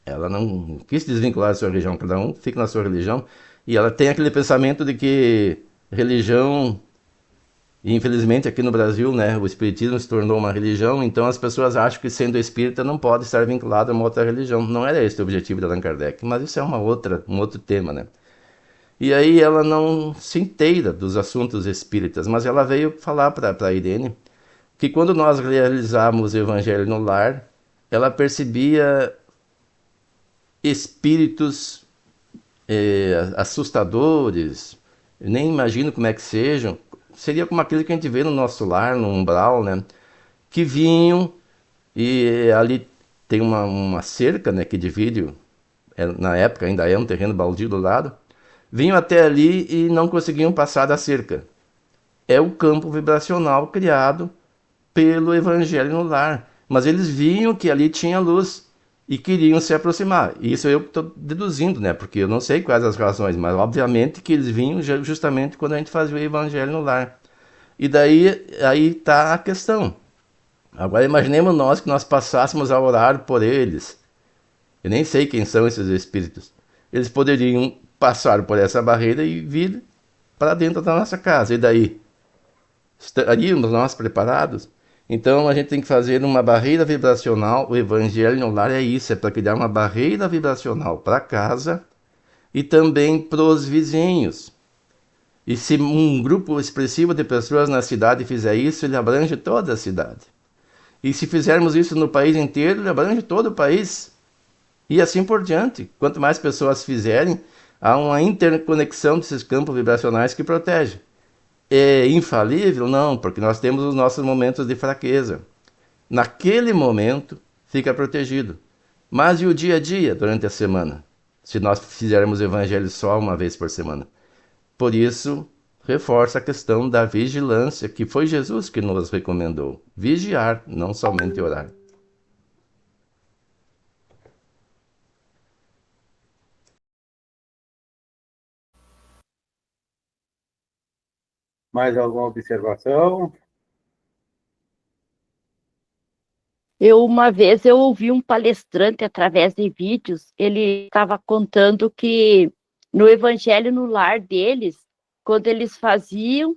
Ela não quis desvincular da sua religião, cada um fica na sua religião, e ela tem aquele pensamento de que religião, e infelizmente aqui no Brasil, né, o espiritismo se tornou uma religião, então as pessoas acham que sendo espírita não pode estar vinculado a uma outra religião. Não era esse o objetivo de Allan Kardec, mas isso é um outro tema, né? E aí ela não se inteira dos assuntos espíritas, mas ela veio falar para a Irene que quando nós realizávamos o Evangelho no lar, ela percebia espíritos assustadores, eu nem imagino como é que sejam, seria como aquele que a gente vê no nosso lar, no umbral, né? Que vinham e ali tem uma cerca, né, que divide, na época ainda é um terreno baldio do lado, vinham até ali e não conseguiam passar da cerca. É o campo vibracional criado pelo Evangelho no lar. Mas eles viam que ali tinha luz e queriam se aproximar. Isso eu estou deduzindo, né? Porque eu não sei quais as razões, mas obviamente que eles vinham justamente quando a gente fazia o Evangelho no lar. E daí aí está a questão. Agora imaginemos nós que nós passássemos a orar por eles. Eu nem sei quem são esses espíritos. Eles poderiam passar por essa barreira e vir para dentro da nossa casa. E daí? Estaríamos nós preparados? Então a gente tem que fazer uma barreira vibracional. O Evangelho no lar é isso, é para criar uma barreira vibracional para casa, e também para os vizinhos. E se um grupo expressivo de pessoas na cidade fizer isso, ele abrange toda a cidade. E se fizermos isso no país inteiro, ele abrange todo o país. E assim por diante. Quanto mais pessoas fizerem, há uma interconexão desses campos vibracionais que protege. É infalível? Não, porque nós temos os nossos momentos de fraqueza. Naquele momento, fica protegido. Mas e o dia a dia, durante a semana? Se nós fizermos o evangelho só uma vez por semana. Por isso, reforça a questão da vigilância, que foi Jesus que nos recomendou. Vigiar, não somente orar. Mais alguma observação? Uma vez eu ouvi um palestrante através de vídeos, ele estava contando que no Evangelho no lar deles, quando eles faziam,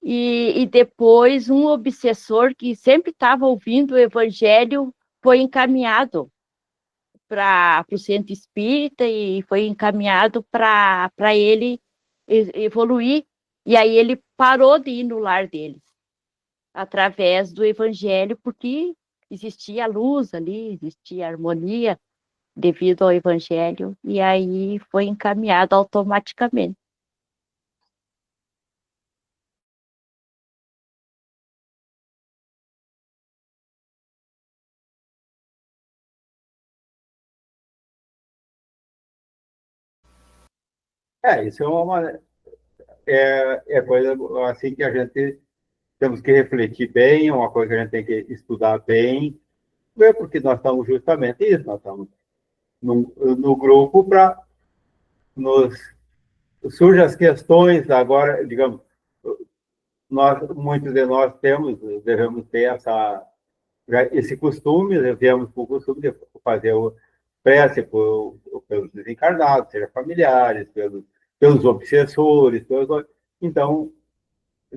e depois um obsessor que sempre estava ouvindo o Evangelho foi encaminhado para o centro espírita e foi encaminhado para ele evoluir. E aí ele parou de ir no lar deles, através do Evangelho, porque existia luz ali, existia harmonia devido ao Evangelho, e aí foi encaminhado automaticamente. Isso é coisa assim que a gente temos que refletir bem, é uma coisa que a gente tem que estudar bem, porque nós estamos justamente isso, nós estamos no grupo para nos surgem as questões agora, digamos, muitos de nós devemos ter esse costume, devemos com o costume de fazer o prece pelos desencarnados, seja familiares, pelos obsessores, então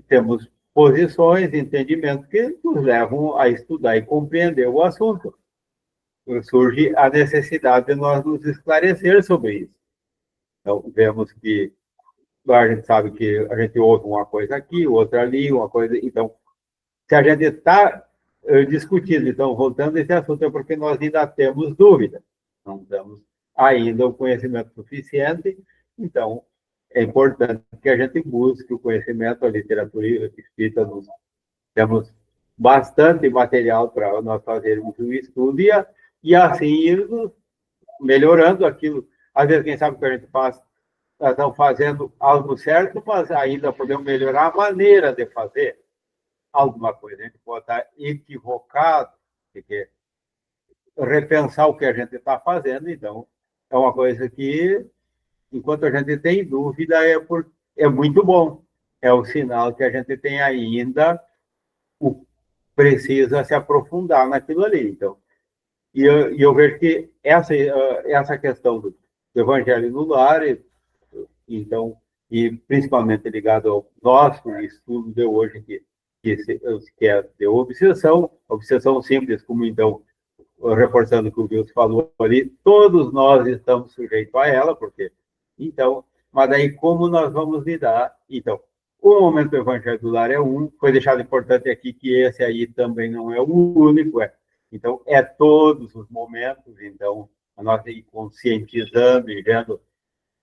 temos posições, entendimentos que nos levam a estudar e compreender o assunto. Surge a necessidade de nós nos esclarecer sobre isso. Então, vemos que a gente sabe que a gente ouve uma coisa aqui, outra ali, uma coisa. Então, se a gente está discutindo, então, voltando a esse assunto, é porque nós ainda temos dúvida. Não temos ainda o conhecimento suficiente. Então, é importante que a gente busque o conhecimento, a literatura espírita. Temos bastante material para nós fazermos o estudo e assim irmos melhorando aquilo. Às vezes, quem sabe o que a gente faz, nós estamos fazendo algo certo, mas ainda podemos melhorar a maneira de fazer alguma coisa. A gente pode estar equivocado, porque repensar o que a gente está fazendo, então, é uma coisa que, enquanto a gente tem dúvida, é muito bom. É o sinal que a gente tem ainda precisa se aprofundar naquilo ali. Então, eu vejo que essa questão do evangelho no lar, então, e principalmente ligado ao nosso estudo de hoje, que é de obsessão simples, como então, reforçando o que o Wilson falou ali, todos nós estamos sujeitos a ela, porque, então, mas daí como nós vamos lidar? Então, o momento do Evangelho do Lar é foi deixado importante aqui que esse aí também não é o único, então, é todos os momentos, então, a nossa ir conscientizando e vendo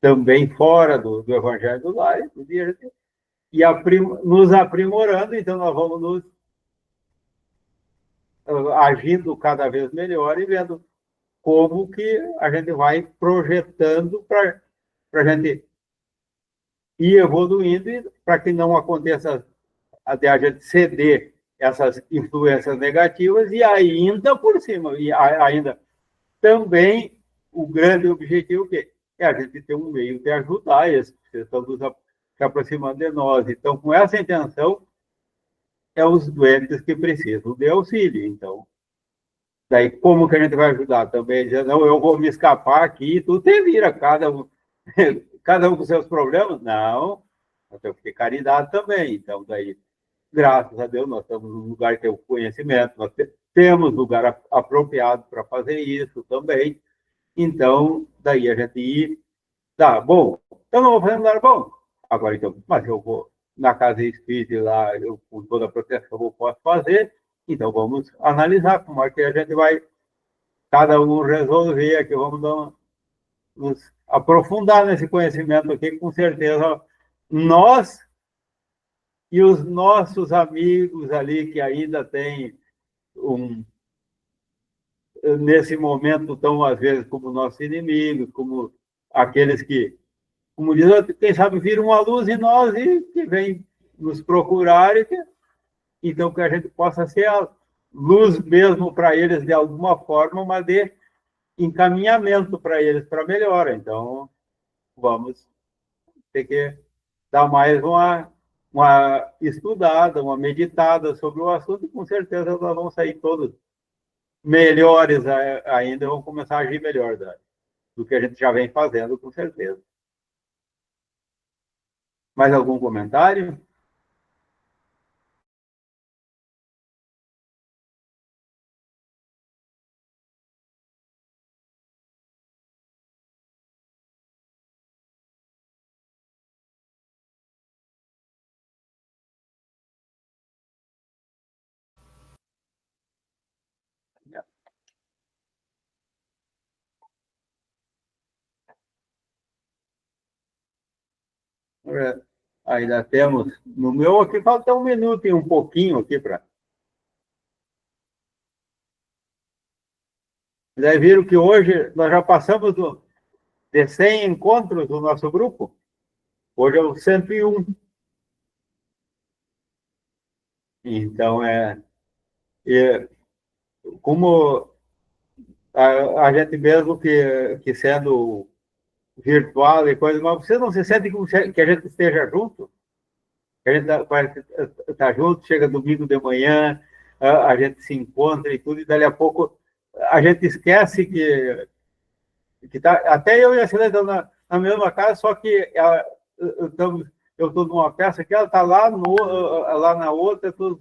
também fora do Evangelho do Lar, e nos aprimorando, então nós vamos nos agindo cada vez melhor e vendo como que a gente vai projetando para a gente ir evoluindo para que não aconteça até a gente ceder essas influências negativas e ainda por cima, e ainda também o grande objetivo que é a gente ter um meio de ajudar esses que estão se aproximando de nós. Então, com essa intenção, os doentes que precisam de auxílio. Então, daí como que a gente vai ajudar também? Dizer, não, eu vou me escapar aqui, tu te vira, cada um com seus problemas? Não, nós temos que ter caridade também. Então, daí, graças a Deus, nós estamos num lugar que tem o conhecimento, nós temos lugar apropriado para fazer isso também. Então, daí a gente ir Tá, bom. Eu não vou fazer nada bom. Agora, então, mas eu vou na casa espírita e lá, eu, com toda a proteção, eu posso fazer. Então, vamos analisar como é que a gente vai, cada um resolver aqui, vamos nos aprofundar nesse conhecimento aqui, com certeza. Nós e os nossos amigos ali que ainda têm nesse momento estão, às vezes, como nossos inimigos, como aqueles que, como diz, quem sabe viram uma luz em nós e que vem nos procurar, então que a gente possa ser a luz mesmo para eles de alguma forma, mas de encaminhamento para eles para melhora. Então, vamos ter que dar mais uma estudada, uma meditada sobre o assunto, e com certeza nós vamos sair todos melhores ainda, vamos começar a agir melhor do que a gente já vem fazendo, com certeza. Mais algum comentário? Ainda temos, no meu aqui falta um minuto e um pouquinho aqui para. Vocês viram que hoje nós já passamos de 100 encontros do nosso grupo? Hoje é o 101. Então, como a gente mesmo que sendo virtual e coisa, mas você não se sente que a gente esteja junto? Que a gente tá junto, chega domingo de manhã, a gente se encontra e tudo, e dali a pouco a gente esquece que tá, até eu e a Celeste estamos na mesma casa, só que eu estou numa peça que ela está lá na outra, tudo,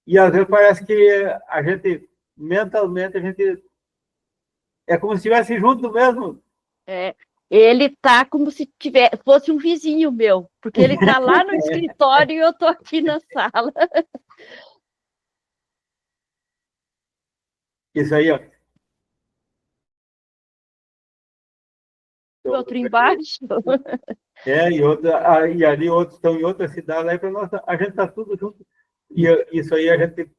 e às vezes parece que a gente, mentalmente, a gente é como se estivesse junto mesmo. Ele tá como se fosse um vizinho meu, porque ele tá lá no escritório e eu tô aqui na sala. Isso aí, ó. Outro embaixo. E ali outros estão em outra cidade, aí para nós, a gente está tudo junto. E isso aí a gente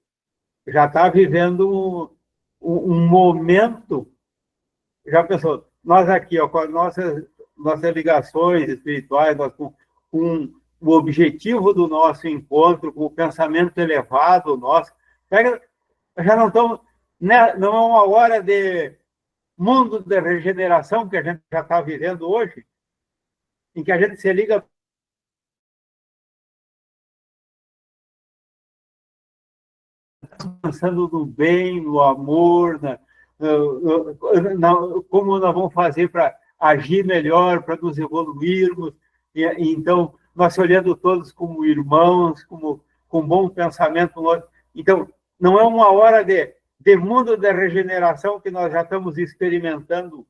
já está vivendo um momento. Já pensou, nós aqui, ó, com as nossas ligações espirituais, nós, com o objetivo do nosso encontro, com o pensamento elevado nosso, já não estamos, né, não é uma hora de mundo de regeneração que a gente já está vivendo hoje, em que a gente se liga pensando no bem, no amor, como nós vamos fazer para agir melhor, para nos evoluirmos. Então, nós olhando todos como irmãos, com bom pensamento. Então, não é uma hora de mundo de regeneração que nós já estamos experimentando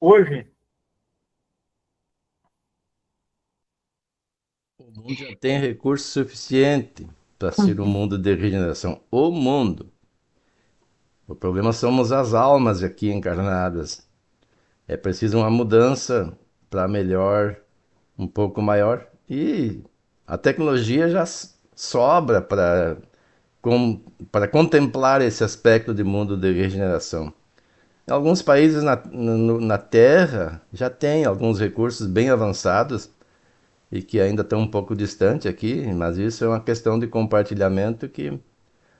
hoje? O mundo já tem recurso suficiente para ser um mundo de regeneração. O mundo. O problema somos as almas aqui encarnadas. É preciso uma mudança para melhor, um pouco maior. E a tecnologia já sobra para contemplar esse aspecto de mundo de regeneração. Em alguns países na Terra já tem alguns recursos bem avançados e que ainda estão um pouco distante aqui, mas isso é uma questão de compartilhamento que,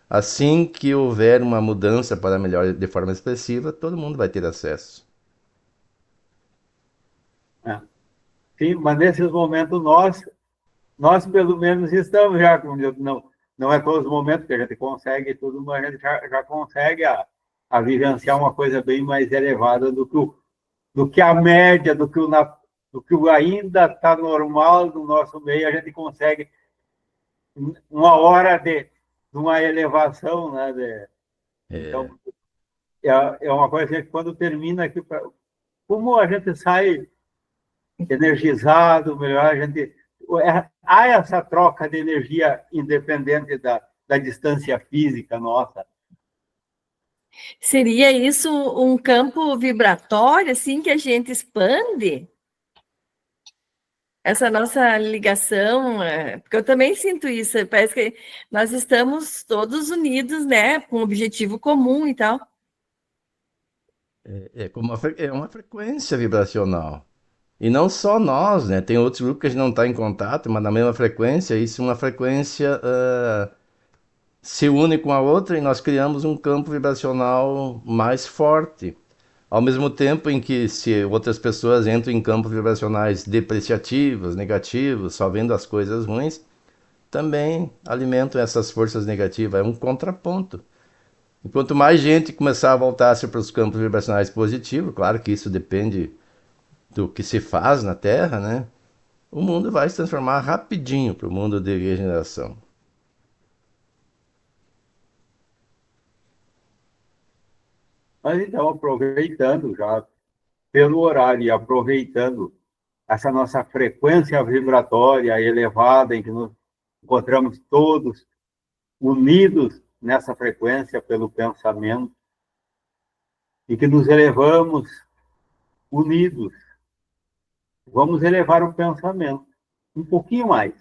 assim que houver uma mudança para melhor de forma expressiva, todo mundo vai ter acesso. Sim, mas nesses momentos nós pelo menos estamos já, não é todos os momentos que a gente consegue tudo, mas a gente já consegue a vivenciar uma coisa bem mais elevada do que a média, do que ainda está normal no nosso meio, a gente consegue uma hora de uma elevação, né? Então, é uma coisa que quando termina aqui, como a gente sai energizado, melhor a gente... Há essa troca de energia independente da distância física nossa. Seria isso um campo vibratório, assim, que a gente expande? Essa nossa ligação, porque eu também sinto isso, parece que nós estamos todos unidos, né, com um objetivo comum e tal. É como é uma frequência vibracional. E não só nós, né? Tem outros grupos que a gente não está em contato, mas na mesma frequência, isso é uma frequência se une com a outra e nós criamos um campo vibracional mais forte. Ao mesmo tempo em que se outras pessoas entram em campos vibracionais depreciativos, negativos, só vendo as coisas ruins, também alimentam essas forças negativas. É um contraponto. E quanto mais gente começar a voltar-se para os campos vibracionais positivos, claro que isso depende do que se faz na Terra, né? O mundo vai se transformar rapidinho para o mundo de regeneração. Mas então, aproveitando já pelo horário e aproveitando essa nossa frequência vibratória elevada, em que nos encontramos todos unidos nessa frequência pelo pensamento, e que nos elevamos unidos, vamos elevar o pensamento um pouquinho mais.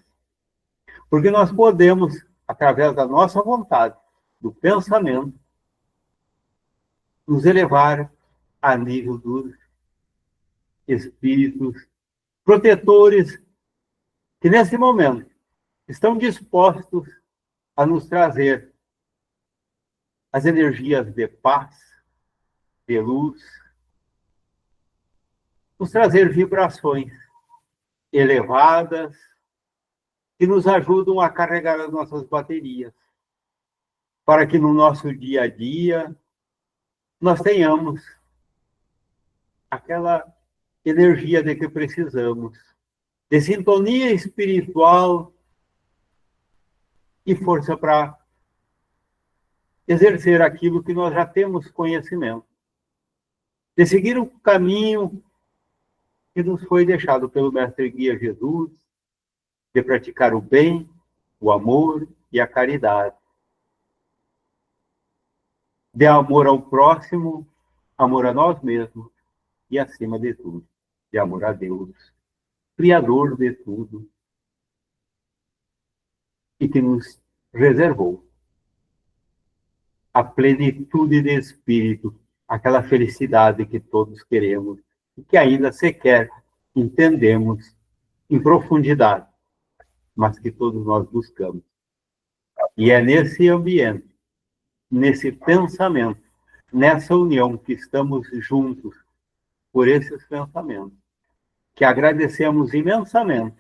Porque nós podemos, através da nossa vontade, do pensamento, nos elevar a nível dos espíritos protetores que, nesse momento, estão dispostos a nos trazer as energias de paz, de luz, nos trazer vibrações elevadas que nos ajudam a carregar as nossas baterias, para que no nosso dia a dia nós tenhamos aquela energia de que precisamos, de sintonia espiritual e força para exercer aquilo que nós já temos conhecimento, de seguir o caminho que nos foi deixado pelo Mestre Guia Jesus, de praticar o bem, o amor e a caridade, de amor ao próximo, amor a nós mesmos e, acima de tudo, de amor a Deus, Criador de tudo, e que nos reservou a plenitude de espírito, aquela felicidade que todos queremos e que ainda sequer entendemos em profundidade, mas que todos nós buscamos. E é nesse ambiente, nesse pensamento, nessa união que estamos juntos por esses pensamentos, que agradecemos imensamente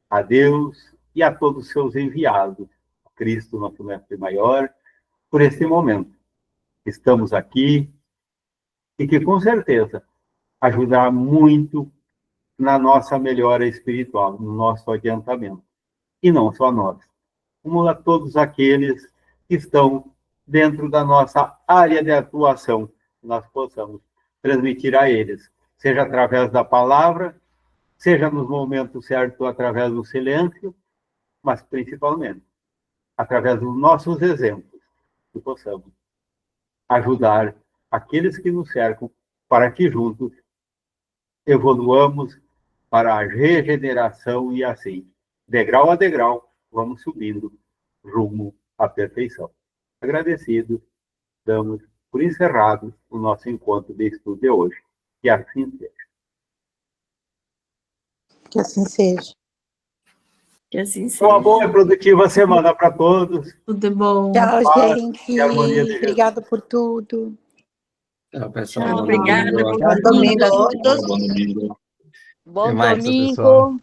a Deus e a todos os seus enviados, a Cristo, nosso Mestre Maior, por esse momento. Estamos aqui e que, com certeza, ajudará muito na nossa melhora espiritual, no nosso adiantamento. E não só nós, como a todos aqueles que estão dentro da nossa área de atuação, que nós possamos transmitir a eles, seja através da palavra, seja nos momentos certos através do silêncio, mas principalmente através dos nossos exemplos, que possamos ajudar aqueles que nos cercam para que juntos evoluamos para a regeneração e assim, degrau a degrau, vamos subindo rumo à perfeição. Agradecidos, damos por encerrado o nosso encontro de estudo de hoje. Que assim seja. Que assim seja. Que assim seja. Uma boa e produtiva semana para todos. Tudo de bom. Tchau, Paz gente. e harmonia de Jesus. Obrigada por tudo. Tchau, pessoal. Obrigada. Bom domingo a todos. Bom domingo. Bom Até mais, domingo. pessoal.